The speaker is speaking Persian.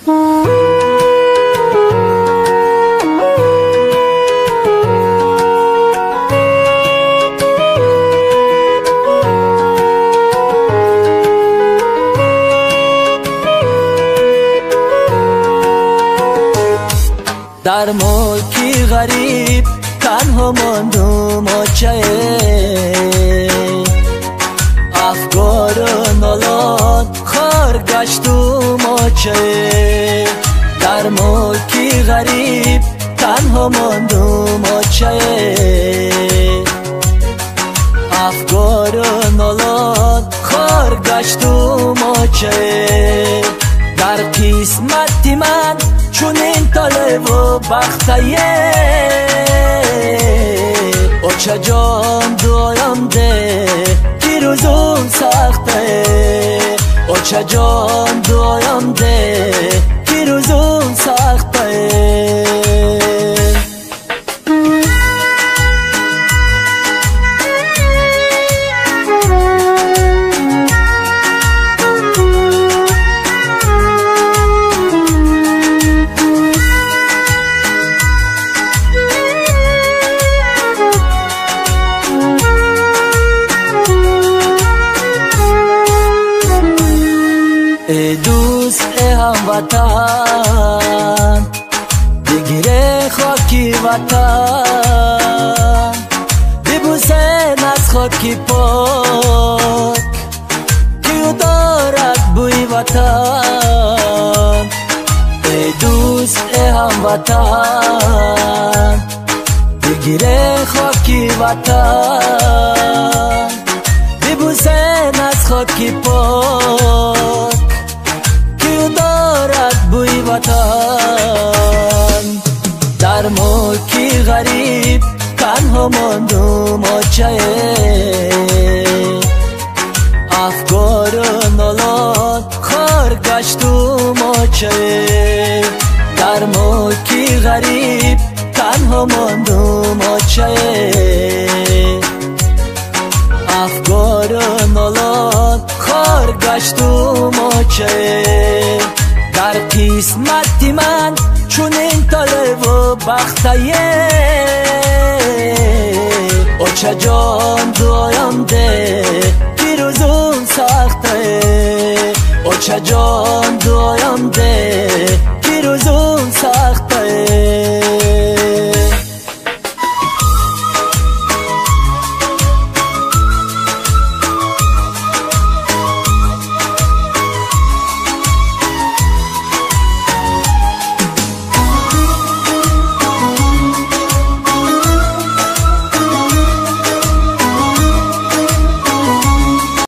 در ملکی غریب تنها ماندم آچه افکار و نالان خار گشتم آچه در ملکی غریب تنها ماندم آچه افکار و نالان خار گشتم آچه در قسمتی من چون این طالب و بختیه اوچه جان دایم ده که روزم سخته اوچه جان دایم ده که روزم سخته ای دوست ای هموطن بگیره خاکی وطن ببوسن از خاکی پاک که دارد بوی وطن ای دوست ای هموطن بگیره خاکی وطن ببوسن از خاکی پاک دارد بوی وطن در ملکی غریب تنها ماندم آچه افکار و نالان خار گشتم آچه در ملکی غریب تنها ماندم آچه افکار و نالان خار گشتم آچه در قسمتی من چون این طالب و بختیه اوچه جان دایم ده که روزم سخته اوچه جان دایم ده